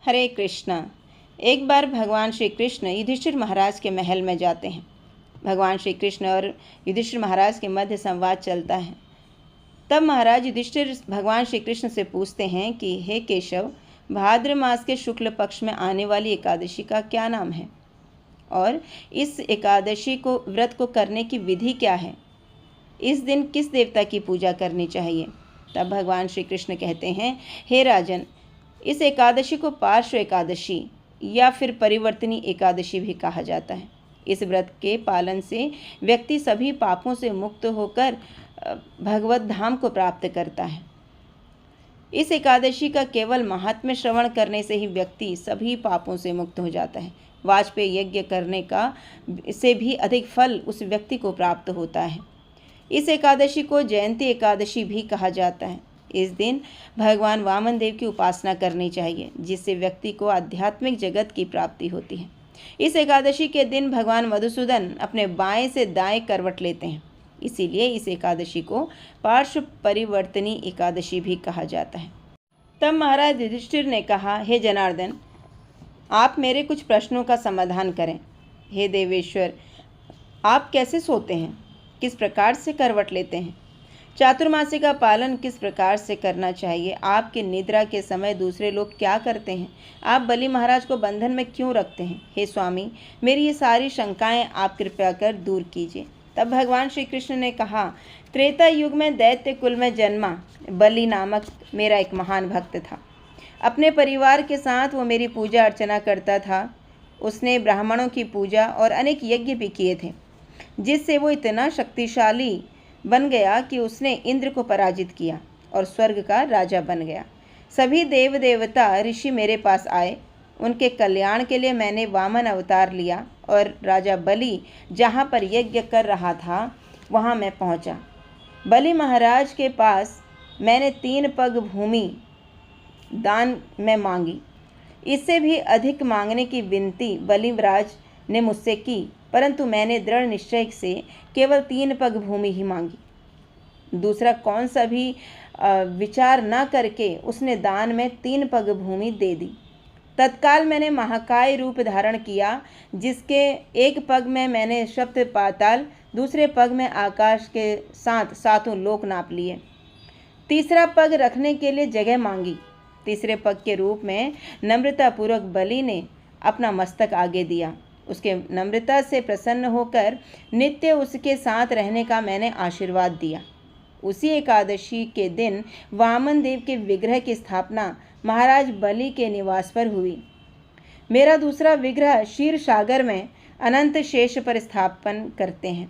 हरे कृष्णा। एक बार भगवान श्री कृष्ण युधिष्ठिर महाराज के महल में जाते हैं। भगवान श्री कृष्ण और युधिष्ठिर महाराज के मध्य संवाद चलता है। तब महाराज युधिष्ठिर भगवान श्री कृष्ण से पूछते हैं कि हे केशव, भाद्र मास के शुक्ल पक्ष में आने वाली एकादशी का क्या नाम है और इस एकादशी को व्रत को करने की विधि क्या है? इस दिन किस देवता की पूजा करनी चाहिए? तब भगवान श्री कृष्ण कहते हैं, हे राजन, इस एकादशी को पार्श्व एकादशी या फिर परिवर्तनी एकादशी भी कहा जाता है। इस व्रत के पालन से व्यक्ति सभी पापों से मुक्त होकर भगवत धाम को प्राप्त करता है। इस एकादशी का केवल महात्म्य श्रवण करने से ही व्यक्ति सभी पापों से मुक्त हो जाता है। वाजपेयी यज्ञ करने का से भी अधिक फल उस व्यक्ति को प्राप्त होता है। इस एकादशी को जयंती एकादशी भी कहा जाता है। इस दिन भगवान वामन देव की उपासना करनी चाहिए, जिससे व्यक्ति को आध्यात्मिक जगत की प्राप्ति होती है। इस एकादशी के दिन भगवान मधुसूदन अपने बाएं से दाएं करवट लेते हैं, इसीलिए इस एकादशी को पार्श्व परिवर्तनी एकादशी भी कहा जाता है। तब महाराज युधिष्ठिर ने कहा, हे जनार्दन, आप मेरे कुछ प्रश्नों का समाधान करें। हे देवेश्वर, आप कैसे सोते हैं? किस प्रकार से करवट लेते हैं? चातुर्मासी का पालन किस प्रकार से करना चाहिए? आपकी निद्रा के समय दूसरे लोग क्या करते हैं? आप बलि महाराज को बंधन में क्यों रखते हैं? हे स्वामी, मेरी ये सारी शंकाएं आप कृपया कर दूर कीजिए। तब भगवान श्री कृष्ण ने कहा, त्रेता युग में दैत्य कुल में जन्मा बलि नामक मेरा एक महान भक्त था। अपने परिवार के साथ वो मेरी पूजा अर्चना करता था। उसने ब्राह्मणों की पूजा और अनेक यज्ञ भी किए थे, जिससे वो इतना शक्तिशाली बन गया कि उसने इंद्र को पराजित किया और स्वर्ग का राजा बन गया। सभी देव देवता ऋषि मेरे पास आए। उनके कल्याण के लिए मैंने वामन अवतार लिया और राजा बलि जहाँ पर यज्ञ कर रहा था वहाँ मैं पहुँचा। बलि महाराज के पास मैंने 3 पग भूमि दान में मांगी। इससे भी अधिक मांगने की विनती बलिराज ने मुझसे की, परंतु मैंने दृढ़ निश्चय से केवल 3 पग भूमि ही मांगी। दूसरा कौन सा भी विचार न करके उसने दान में 3 पग भूमि दे दी। तत्काल मैंने महाकाय रूप धारण किया, जिसके एक पग में मैंने सप्त पाताल, दूसरे पग में आकाश के साथ 7 लोक नाप लिए। तीसरा पग रखने के लिए जगह मांगी। तीसरे पग के रूप में नम्रतापूर्वक बलि ने अपना मस्तक आगे दिया। उसके नम्रता से प्रसन्न होकर नित्य उसके साथ रहने का मैंने आशीर्वाद दिया। उसी एकादशी के दिन वामन देव के विग्रह की स्थापना महाराज बलि के निवास पर हुई। मेरा दूसरा विग्रह क्षीर सागर में अनंत शेष पर स्थापन करते हैं।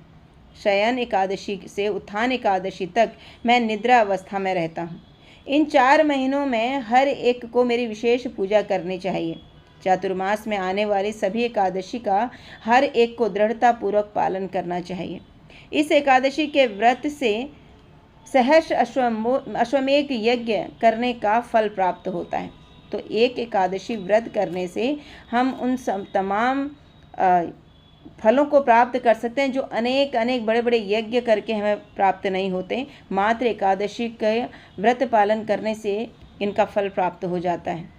शयन एकादशी से उत्थान एकादशी तक मैं निद्रा अवस्था में रहता हूँ। इन 4 महीनों में हर एक को मेरी विशेष पूजा करनी चाहिए। चातुर्मास में आने वाली सभी एकादशी का हर एक को दृढ़तापूर्वक पालन करना चाहिए। इस एकादशी के व्रत से सहस्र अश्वमेध यज्ञ करने का फल प्राप्त होता है। तो एक एकादशी व्रत करने से हम उन तमाम फलों को प्राप्त कर सकते हैं जो अनेक बड़े बड़े यज्ञ करके हमें प्राप्त नहीं होते। मात्र एकादशी के व्रत पालन करने से इनका फल प्राप्त हो जाता है।